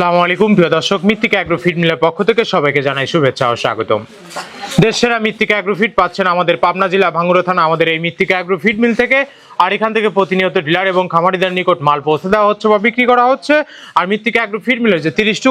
আসসালামু আলাইকুম প্রিয় দর্শক, মৃত্তিকা অ্যাগ্রো ফিড মিলের পক্ষ থেকে সবাইকে জানাই শুভেচ্ছা ও স্বাগতম। দেশসেরা মৃত্তিকা অ্যাগ্রো ফিড পাচ্ছেন আমাদের পাবনা জেলা ভাঙ্গুড়া থানা আমাদের এই মৃত্তিকা অ্যাগ্রো ফিড মিল থেকে। আর এখান থেকে প্রতিনিয়ত ডিলার এবং খামারিদের নিকট মাল পৌঁছে দেওয়া হচ্ছে বা বিক্রি করা হচ্ছে। আর মৃত্তিকা অ্যাগ্রো ফিড মিলের যে 30টি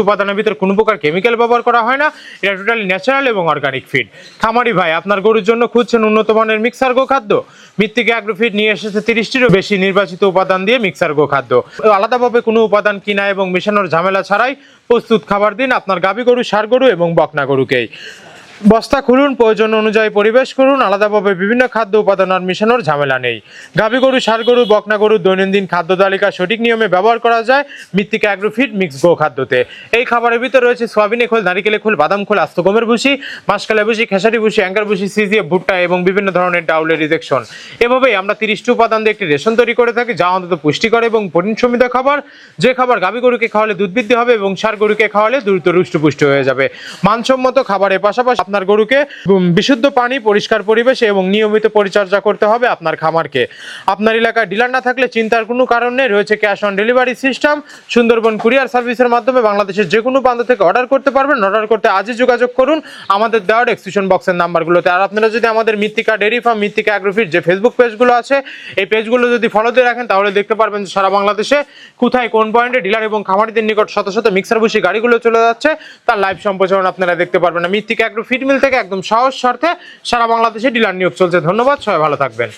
উপাদানের ভিতর কোনো প্রকার কেমিক্যাল ব্যবহার করা হয় না। এটা টোটালি ন্যাচারাল এবং অর্গানিক ফিড। খামারি ভাই, আপনার গরুর জন্য খুঁজছেন উন্নত মানের মিক্সার গোখাদ্য? মৃত্তিকা অ্যাগ্রো ফিড নিয়ে এসেছে 30টিরও বেশি নির্বাচিত উপাদান দিয়ে মিক্সার গোখাদ্য। আলাদাভাবে কোনো উপাদান কিনা এবং মেশানোর ঝামেলা ছাড়াই প্রস্তুত খাবার দিন আপনার গাভী গরু, ষাঁড় গরু এবং বকনা গরুকেই। বস্তা খুলুন, প্রয়োজন অনুযায়ী পরিবেশ করুন, আলাদাভাবে বিভিন্ন খাদ্য উপাদান আর মিশানোর ঝামেলা নেই। গাভী গরু, ষাঁড় গরু, বকনা গরু দৈনন্দিন খাদ্য তালিকা সঠিক নিয়মে ব্যবহার করা যায় মৃত্তিকা অ্যাগ্রো ফিড মিক্স গো খাদ্যতে। এই খাবারের ভিতরে রয়েছে সয়াবিনের খোল, নারিকেলের খোল, বাদাম খোল, আস্ত গমের ভুসি, মাসকালে ভুসি, খেসারি ভুসি, অ্যাঙ্গার ভুসি, সিজিএফ, ভুট্টা এবং বিভিন্ন ধরনের ডাউলের রিজেকশন। এভাবেই আমরা 30টি উপাদান দিয়ে একটি রেশন তৈরি করে থাকি, যা অন্তত পুষ্টিকর এবং প্রোটিন সমৃদ্ধ খাবার। যে খাবার গাভী গরুকে খাওয়ালে দুধ বৃদ্ধি হবে এবং ষাঁড় গরুকে খাওয়ালে দ্রুত হৃষ্টপুষ্ট হয়ে যাবে। মানসম্মত খাবারের পাশাপাশি আপনার গরুকে বিশুদ্ধ পানি, পরিষ্কার পরিবেশ এবং নিয়মিত পরিচর্যা করতে হবে আপনার খামারকে। আপনার এলাকায় ডিলার না থাকলে চিন্তার কোনো কারণ নেই, রয়েছে cash on delivery system. Sundarban courier সার্ভিসের মাধ্যমে বাংলাদেশের যে কোনো প্রান্ত থেকে অর্ডার করতে পারবেন। অর্ডার করতে আজই যোগাযোগ করুন আমাদের দেওয়া ডেসক্রিপশন বক্সের নাম্বারগুলোতে। আর আপনারা যদি আমাদের মৃত্তিকা ডেইরি ফার্ম, মৃত্তিকা অ্যাগ্রো ফিড যে ফেসবুক পেজগুলো আছে, এই পেজগুলো যদি ফলো দিয়ে রাখেন তাহলে দেখতে পারবেন যে সারা বাংলাদেশে কোথায় কোন পয়েন্টে ডিলার এবং খামারিদের নিকট শত শত মিক্সার ভুসি গাড়িগুলো চলে যাচ্ছে, তার লাইভ সম্প্রচারণ আপনারা দেখতে পারবেন। মৃত্তিকা অ্যাগ্রো ফিড মিল থেকে একদম সহজ শর্তে সারা বাংলাদেশে ডিলার নিয়োগ চলছে। ধন্যবাদ, সবাই ভালো থাকবেন।